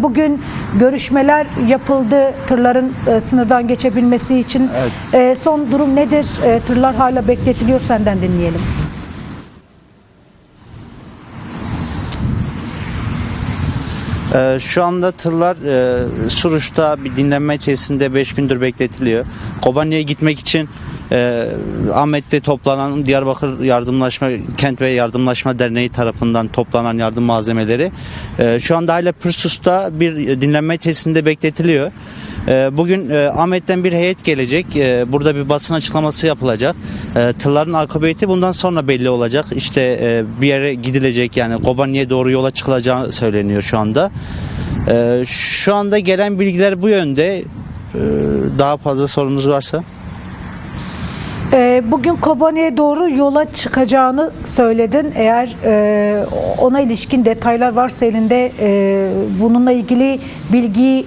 Bugün görüşmeler yapıldı tırların sınırdan geçebilmesi için. Evet. Son durum nedir? Tırlar hala bekletiliyor, senden dinleyelim. Şu anda tırlar Suruç'ta bir dinlenme tesisinde 5 gündür bekletiliyor. Kobani'ye gitmek için Ahmet'te toplanan Diyarbakır Yardımlaşma Kent ve Yardımlaşma Derneği tarafından toplanan yardım malzemeleri şu anda hala Pürsus'ta bir dinlenme tesisinde bekletiliyor. Bugün Ahmet'ten bir heyet gelecek. Burada bir basın açıklaması yapılacak. Tırların akıbeti bundan sonra belli olacak. İşte bir yere gidilecek, yani Kobani'ye doğru yola çıkılacağı söyleniyor şu anda. Şu anda gelen bilgiler bu yönde. Daha fazla sorunuz varsa. Bugün Kobani'ye doğru yola çıkacağını söyledin. Eğer ona ilişkin detaylar varsa elinde, bununla ilgili bilgi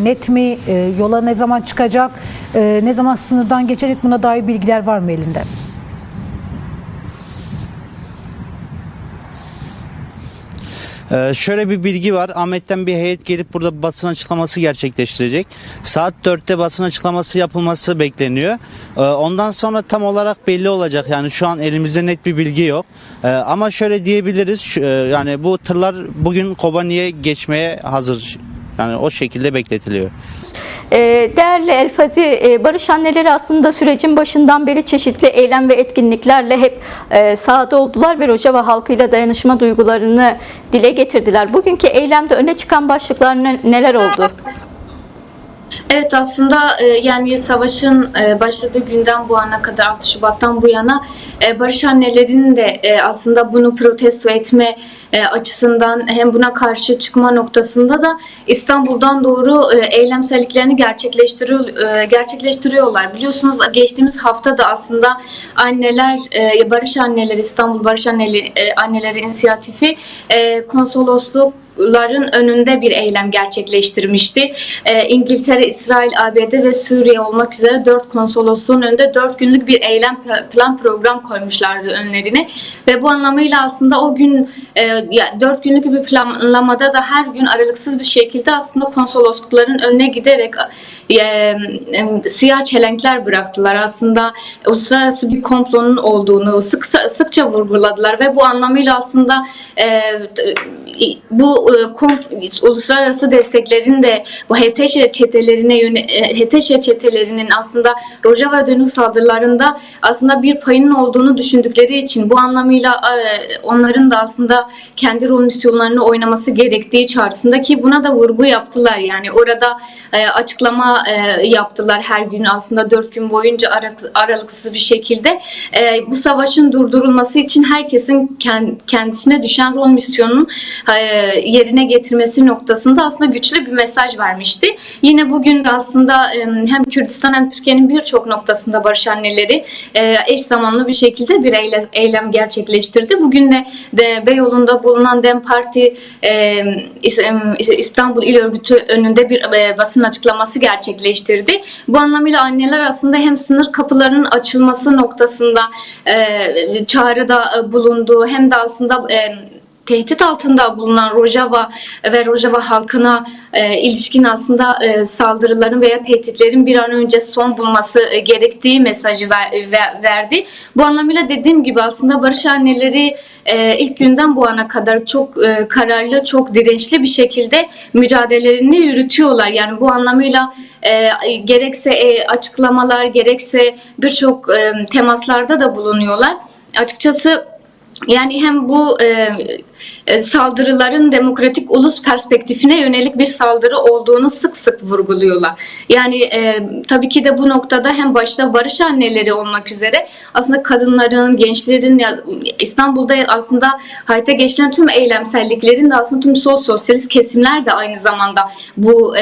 net mi? Yola ne zaman çıkacak? Ne zaman sınırdan geçecek? Buna dair bilgiler var mı elinde? Şöyle bir bilgi var. Ahmet'ten bir heyet gelip burada basın açıklaması gerçekleştirecek. Saat 4'te basın açıklaması yapılması bekleniyor. Ondan sonra tam olarak belli olacak. Yani şu an elimizde net bir bilgi yok. Ama şöyle diyebiliriz. Yani bu tırlar bugün Kobani'ye geçmeye hazır. Yani o şekilde bekletiliyor. Değerli Elfazi, Barış Anneleri aslında sürecin başından beri çeşitli eylem ve etkinliklerle hep sahada oldular ve Rojava halkıyla dayanışma duygularını dile getirdiler. Bugünkü eylemde öne çıkan başlıklar neler oldu? Evet, aslında yani savaşın başladığı günden bu ana kadar, 6 Şubat'tan bu yana Barış Anneleri'nin de aslında bunu protesto etme açısından, hem buna karşı çıkma noktasında da İstanbul'dan doğru eylemselliklerini gerçekleştiriyorlar. Biliyorsunuz geçtiğimiz hafta da aslında anneler, Barış Anneleri, İstanbul Barış Anneleri İnisiyatifi konsoloslukların önünde bir eylem gerçekleştirmişti. İngiltere, İsrail, ABD ve Suriye olmak üzere 4 konsolosluğun önünde 4 günlük bir eylem program koymuşlardı önlerine. Ve bu anlamıyla aslında o gün 4 günlük bir planlamada da her gün aralıksız bir şekilde aslında konsoloslukların önüne giderek siyah çelenkler bıraktılar. Aslında uluslararası bir komplonun olduğunu sıkça vurguladılar ve bu anlamıyla aslında bu uluslararası desteklerin de bu HTŞ çetelerinin aslında Rojava dönük saldırılarında aslında bir payının olduğunu düşündükleri için bu anlamıyla onların da aslında kendi rol misyonlarını oynaması gerektiği çağrısında, ki buna da vurgu yaptılar. Yani orada açıklama yaptılar her gün, aslında 4 gün boyunca aralıksız bir şekilde bu savaşın durdurulması için herkesin kendisine düşen rol misyonunun yerine getirmesi noktasında aslında güçlü bir mesaj vermişti. Yine bugün de aslında hem Kürdistan hem Türkiye'nin birçok noktasında Barış Anneleri eş zamanlı bir şekilde bir eylem gerçekleştirdi. Bugün de Beyoğlu'nda bulunan DEM Parti İstanbul İl Örgütü önünde bir basın açıklaması gerçekleştirdi. Bu anlamıyla anneler aslında hem sınır kapılarının açılması noktasında çağrıda bulundu, hem de aslında tehdit altında bulunan Rojava ve Rojava halkına ilişkin aslında saldırıların veya tehditlerin bir an önce son bulması gerektiği mesajı verdi. Bu anlamıyla dediğim gibi aslında Barış Anneleri ilk günden bu ana kadar çok kararlı, çok dirençli bir şekilde mücadelelerini yürütüyorlar. Yani bu anlamıyla gerekse açıklamalar, gerekse birçok temaslarda da bulunuyorlar. Açıkçası yani hem bu saldırıların demokratik ulus perspektifine yönelik bir saldırı olduğunu sık sık vurguluyorlar. Yani tabii ki de bu noktada hem başta Barış Anneleri olmak üzere aslında kadınların, gençlerin, İstanbul'da aslında hayata geçiren tüm eylemselliklerin de aslında tüm sosyalist kesimler de aynı zamanda bu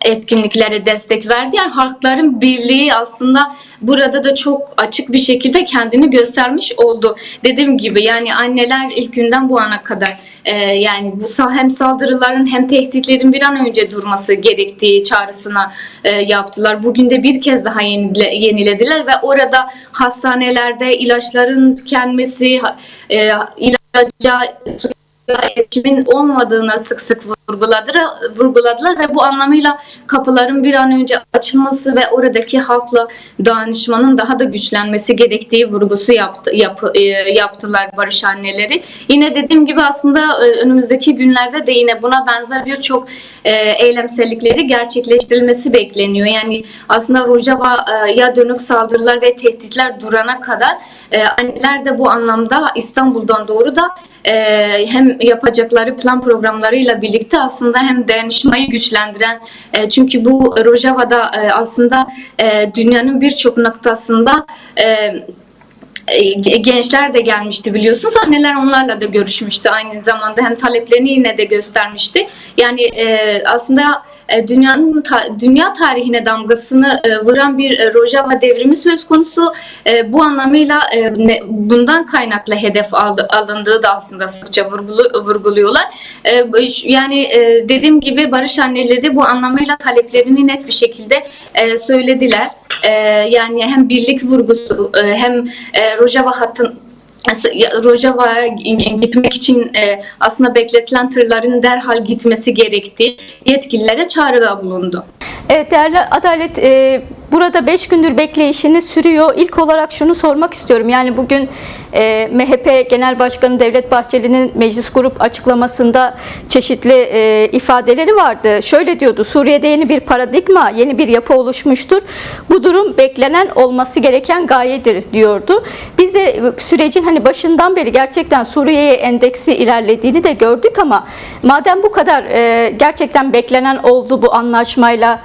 etkinliklere destek verdi. Yani halkların birliği aslında burada da çok açık bir şekilde kendini göstermiş oldu. Dediğim gibi yani anneler ilk günden bu ana kadar yani bu hem saldırıların hem tehditlerin bir an önce durması gerektiği çağrısına yaptılar. Bugün de bir kez daha yenilediler ve orada hastanelerde ilaçların tükenmesi, ilaca erişimin olmadığına sık sık vurguladılar ve bu anlamıyla kapıların bir an önce açılması ve oradaki halkla dayanışmanın daha da güçlenmesi gerektiği vurgusu yaptılar barış anneleri. Yine dediğim gibi aslında önümüzdeki günlerde de yine buna benzer birçok eylemsellikleri gerçekleştirilmesi bekleniyor. Yani aslında Rojava'ya dönük saldırılar ve tehditler durana kadar anneler de bu anlamda İstanbul'dan doğru da hem yapacakları plan programlarıyla birlikte aslında hem dayanışmayı güçlendiren çünkü bu Rojava'da aslında dünyanın birçok noktasında gençler de gelmişti biliyorsunuz. Anneler onlarla da görüşmüştü aynı zamanda. Hem taleplerini yine de göstermişti. Yani aslında dünya tarihine damgasını vuran bir Rojava devrimi söz konusu. Bu anlamıyla bundan kaynaklı hedef alındığı da aslında sıkça vurguluyorlar. Yani dediğim gibi barış anneleri bu anlamıyla taleplerini net bir şekilde söylediler. Yani hem birlik vurgusu hem Rojava'ya gitmek için aslında bekletilen tırların derhal gitmesi gerektiği yetkililere çağrıda bulundu. Evet değerli Adalet, burada 5 gündür bekleyişini sürüyor. İlk olarak şunu sormak istiyorum. Yani bugün MHP Genel Başkanı Devlet Bahçeli'nin meclis grup açıklamasında çeşitli ifadeleri vardı. Şöyle diyordu: Suriye'de yeni bir paradigma, yeni bir yapı oluşmuştur. Bu durum beklenen, olması gereken gayedir diyordu. Biz de sürecin hani başından beri gerçekten Suriye'ye endeksi ilerlediğini de gördük ama madem bu kadar gerçekten beklenen oldu bu anlaşmayla,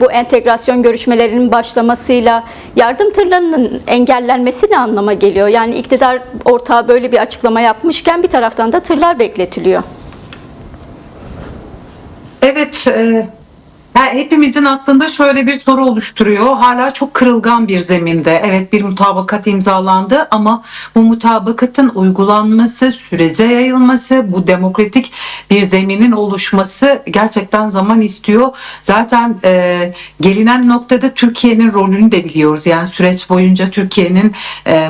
bu entegrasyon görüşmelerinin başlamasıyla, yardım tırlarının engellenmesi ne anlama geliyor? Yani iktidar ortağı böyle bir açıklama yapmışken bir taraftan da tırlar bekletiliyor. Evet, hepimizin aklında şöyle bir soru oluşturuyor. Hala çok kırılgan bir zeminde. Evet, bir mutabakat imzalandı ama bu mutabakatın uygulanması, sürece yayılması, bu demokratik bir zeminin oluşması gerçekten zaman istiyor. Zaten gelinen noktada Türkiye'nin rolünü de biliyoruz. Yani süreç boyunca Türkiye'nin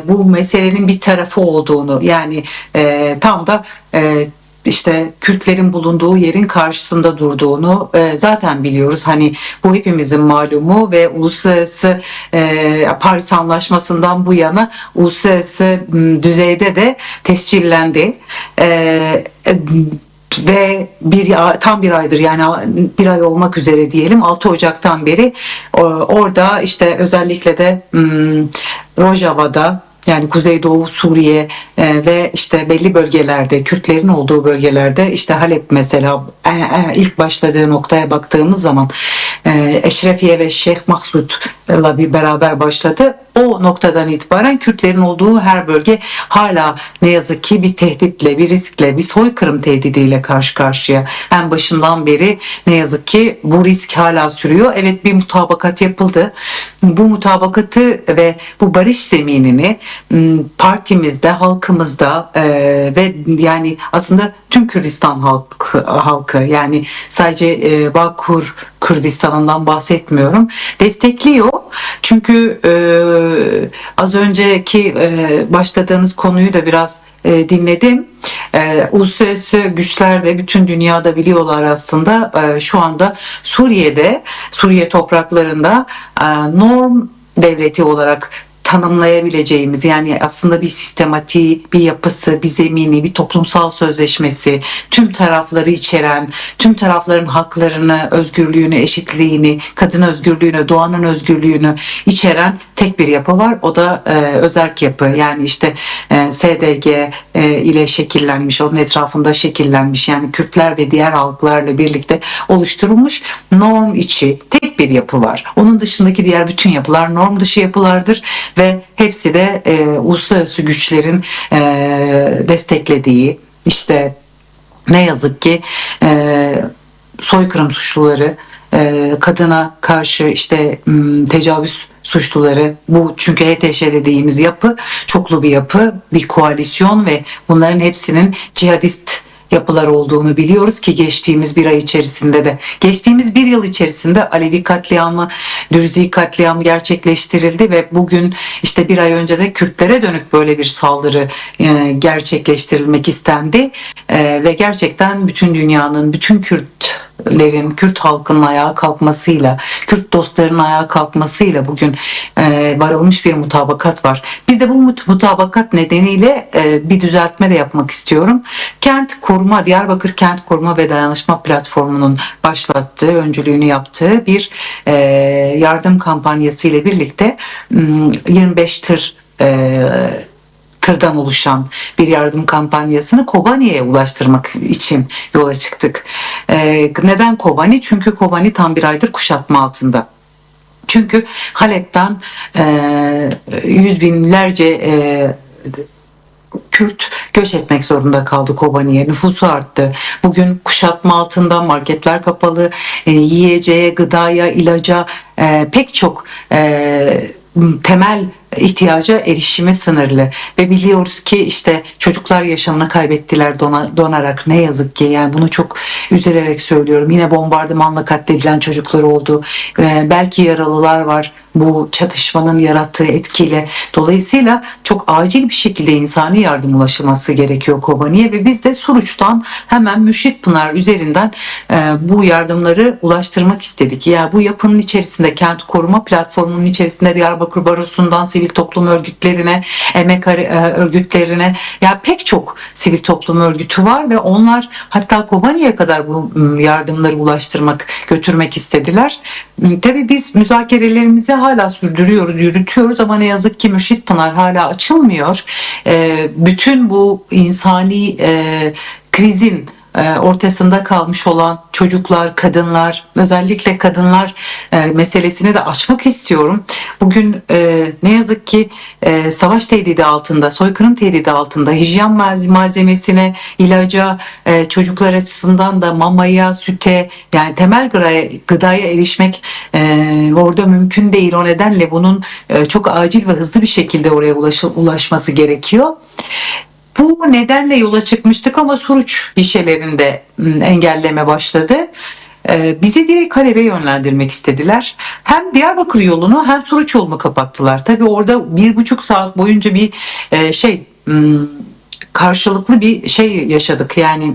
bu meselenin bir tarafı olduğunu, yani tam da işte Kürtlerin bulunduğu yerin karşısında durduğunu zaten biliyoruz. Hani bu hepimizin malumu ve uluslararası Paris Anlaşması'ndan bu yana uluslararası düzeyde de tescillendi. Ve tam bir aydır, yani bir ay olmak üzere diyelim, 6 Ocak'tan beri orada işte özellikle de Rojava'da, yani Kuzeydoğu Suriye ve işte belli bölgelerde, Kürtlerin olduğu bölgelerde, işte Halep mesela ilk başladığı noktaya baktığımız zaman Eşrefiye ve Şeyh Maksud'la bir beraber başladı. O noktadan itibaren Kürtlerin olduğu her bölge hala ne yazık ki bir tehditle, bir riskle, bir soykırım tehdidiyle karşı karşıya. En başından beri ne yazık ki bu risk hala sürüyor. Evet, bir mutabakat yapıldı. Bu mutabakatı ve bu barış zeminini partimizde, halkımızda ve yani aslında tüm Kürdistan halkı, yani sadece Bakur Kürdistan'ından bahsetmiyorum, destekliyor. Çünkü az önceki başladığınız konuyu da biraz dinledim. Uluslararası güçler de bütün dünyada biliyorlar aslında şu anda Suriye topraklarında norm devleti olarak tanımlayabileceğimiz, yani aslında bir sistematiği, bir yapısı, bir zemini, bir toplumsal sözleşmesi, tüm tarafları içeren, tüm tarafların haklarını, özgürlüğünü, eşitliğini, kadın özgürlüğünü, doğanın özgürlüğünü içeren tek bir yapı var. O da özerk yapı. Yani işte SDG ile şekillenmiş, onun etrafında şekillenmiş, yani Kürtler ve diğer halklarla birlikte oluşturulmuş norm içi tek bir yapı var. Onun dışındaki diğer bütün yapılar norm dışı yapılardır ve hepsi de uluslararası güçlerin desteklediği, işte ne yazık ki soykırım suçluları, kadına karşı işte tecavüz suçluları, bu çünkü HTŞ dediğimiz yapı çoklu bir yapı, bir koalisyon ve bunların hepsinin cihadist yapılar olduğunu biliyoruz ki geçtiğimiz bir ay içerisinde de, geçtiğimiz bir yıl içerisinde Alevi katliamı, Dürzi katliamı gerçekleştirildi ve bugün işte bir ay önce de Kürtlere dönük böyle bir saldırı gerçekleştirilmek istendi. Ve gerçekten bütün dünyanın, bütün Kürt halkının ayağa kalkmasıyla, Kürt dostlarının ayağa kalkmasıyla bugün varılmış bir mutabakat var. Biz de bu mutabakat nedeniyle bir düzeltme de yapmak istiyorum. Kent Koruma, Diyarbakır Kent Koruma ve Dayanışma Platformu'nun başlattığı, öncülüğünü yaptığı bir yardım kampanyası ile birlikte 25 tırdan oluşan bir yardım kampanyasını Kobani'ye ulaştırmak için yola çıktık. Neden Kobani? Çünkü Kobani tam bir aydır kuşatma altında. Çünkü Halep'ten yüz binlerce Kürt göç etmek zorunda kaldı Kobani'ye. Nüfusu arttı. Bugün kuşatma altında, marketler kapalı, yiyeceğe, gıdaya, ilaca pek çok temel ihtiyaca erişimi sınırlı ve biliyoruz ki işte çocuklar yaşamını kaybettiler donarak, ne yazık ki, yani bunu çok üzülerek söylüyorum. Yine bombardımanla katledilen çocuklar oldu. Belki yaralılar var bu çatışmanın yarattığı etkiyle. Dolayısıyla çok acil bir şekilde insani yardım ulaşılması gerekiyor Kobani'ye ve biz de Suruç'tan hemen Mürşit Pınar üzerinden bu yardımları ulaştırmak istedik. Yani bu yapının içerisinde, kent koruma platformunun içerisinde Diyarbakır Barosu'ndan sivil toplum örgütlerine, emek örgütlerine, ya pek çok sivil toplum örgütü var ve onlar hatta Kobani'ye kadar bu yardımları götürmek istediler. Tabii biz müzakerelerimizi hala sürdürüyoruz, yürütüyoruz ama ne yazık ki Mürşit Pınar hala açılmıyor. Bütün bu insani krizin ortasında kalmış olan çocuklar, kadınlar, özellikle kadınlar meselesini de açmak istiyorum. Bugün ne yazık ki savaş tehdidi altında, soykırım tehdidi altında hijyen malzemesine, ilaca, çocuklar açısından da mamaya, süte, yani temel gıdaya erişmek orada mümkün değil. O nedenle bunun çok acil ve hızlı bir şekilde oraya ulaşması gerekiyor. Bu nedenle yola çıkmıştık ama Suruç gişelerinde engelleme başladı. Bizi direkt Halep'e yönlendirmek istediler. Hem Diyarbakır yolunu hem Suruç yolunu kapattılar. Tabii orada 1,5 saat boyunca bir karşılıklı bir şey yaşadık. Yani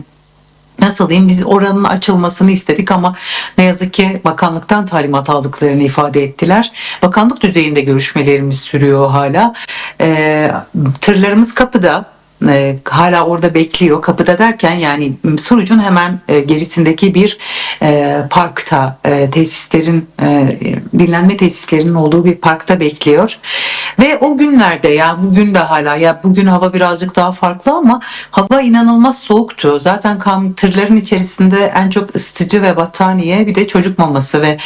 nasıl diyeyim, biz oranın açılmasını istedik ama ne yazık ki bakanlıktan talimat aldıklarını ifade ettiler. Bakanlık düzeyinde görüşmelerimiz sürüyor hala. Tırlarımız kapıda. Hala orada bekliyor. Kapıda derken yani Suruç'un hemen gerisindeki bir parkta, dinlenme tesislerinin olduğu bir parkta bekliyor. Ve o günlerde, ya bugün de hala, ya bugün hava birazcık daha farklı ama hava inanılmaz soğuktu. Zaten tırların içerisinde en çok ısıtıcı ve battaniye, bir de çocuk maması ve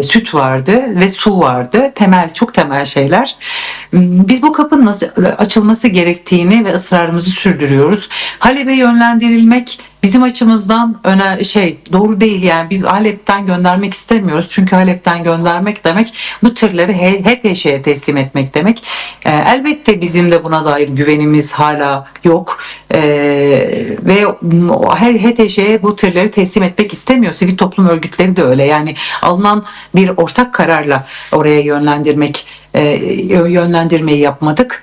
süt vardı ve su vardı. Çok temel şeyler. Biz bu kapının nasıl açılması gerektiğini ve ısrarımızı sürdürüyoruz. Halep'e yönlendirilmek bizim açımızdan doğru değil. Yani biz Halep'ten göndermek istemiyoruz. Çünkü Halep'ten göndermek demek bu tırları HTŞ'ye teslim etmek demek. Elbette bizim de buna dair güvenimiz hala yok. Ve HTŞ'ye bu tırları teslim etmek istemiyor. Sivil toplum örgütleri de öyle. Yani alınan bir ortak kararla oraya yönlendirmeyi yapmadık.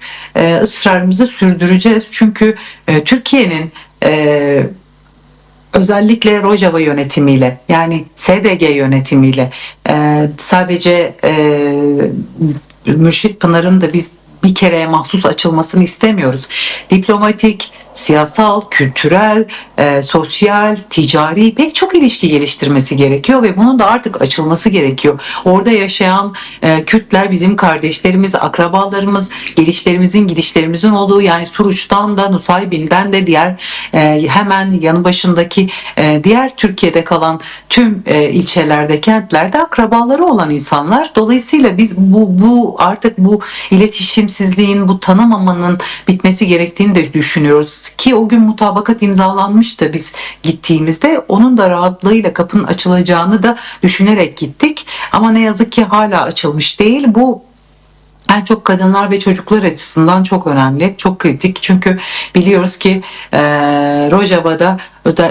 Israrımızı sürdüreceğiz. Çünkü Türkiye'nin özellikle Rojava yönetimiyle, yani SDG yönetimiyle, sadece Mürşit Pınar'ın da biz bir kereye mahsus açılmasını istemiyoruz. Diplomatik, siyasal, kültürel, sosyal, ticari pek çok ilişki geliştirmesi gerekiyor ve bunun da artık açılması gerekiyor. Orada yaşayan Kürtler bizim kardeşlerimiz, akrabalarımız, gelişlerimizin, gidişlerimizin olduğu, yani Suruç'tan da, Nusaybin'den de, diğer hemen yanı başındaki diğer Türkiye'de kalan tüm ilçelerde, kentlerde akrabaları olan insanlar. Dolayısıyla biz artık bu iletişimsizliğin, bu tanımamanın bitmesi gerektiğini de düşünüyoruz. Ki o gün mutabakat imzalanmıştı biz gittiğimizde. Onun da rahatlığıyla kapının açılacağını da düşünerek gittik. Ama ne yazık ki hala açılmış değil. Bu en çok kadınlar ve çocuklar açısından çok önemli, çok kritik. Çünkü biliyoruz ki Rojava'da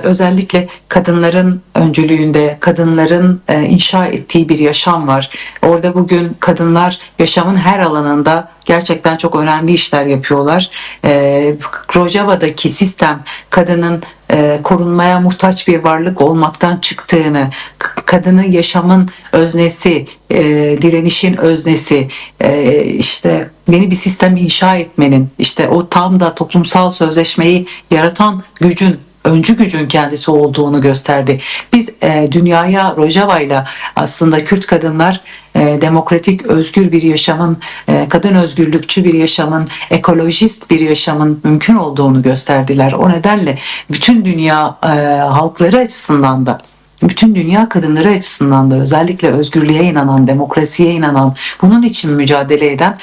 özellikle kadınların öncülüğünde, kadınların inşa ettiği bir yaşam var. Orada bugün kadınlar yaşamın her alanında gerçekten çok önemli işler yapıyorlar. Rojava'daki sistem kadının korunmaya muhtaç bir varlık olmaktan çıktığını, kadının yaşamın öznesi, direnişin öznesi, işte yeni bir sistem inşa etmenin, işte o tam da toplumsal sözleşmeyi yaratan gücün, öncü gücün kendisi olduğunu gösterdi. Biz dünyaya Rojava'yla aslında Kürt kadınlar demokratik, özgür bir yaşamın, kadın özgürlükçü bir yaşamın, ekolojist bir yaşamın mümkün olduğunu gösterdiler. O nedenle bütün dünya halkları açısından da, bütün dünya kadınları açısından da özellikle özgürlüğe inanan, demokrasiye inanan, bunun için mücadele eden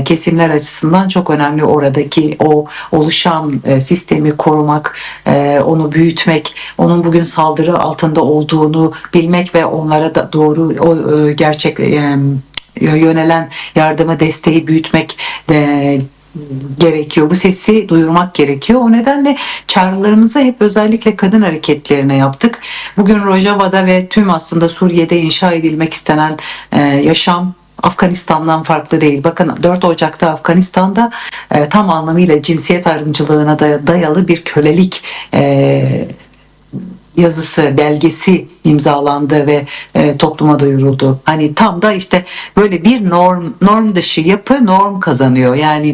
kesimler açısından çok önemli oradaki o oluşan sistemi korumak, onu büyütmek, onun bugün saldırı altında olduğunu bilmek ve onlara da doğru o gerçek yönelen yardıma, desteği büyütmek gerekiyor. Bu sesi duyurmak gerekiyor. O nedenle çağrılarımızı hep özellikle kadın hareketlerine yaptık. Bugün Rojava'da ve tüm aslında Suriye'de inşa edilmek istenen yaşam Afganistan'dan farklı değil. Bakın 4 Ocak'ta Afganistan'da tam anlamıyla cinsiyet ayrımcılığına dayalı bir kölelik yazısı, belgesi imzalandı ve topluma duyuruldu. Hani tam da işte böyle bir norm dışı yapı norm kazanıyor. Yani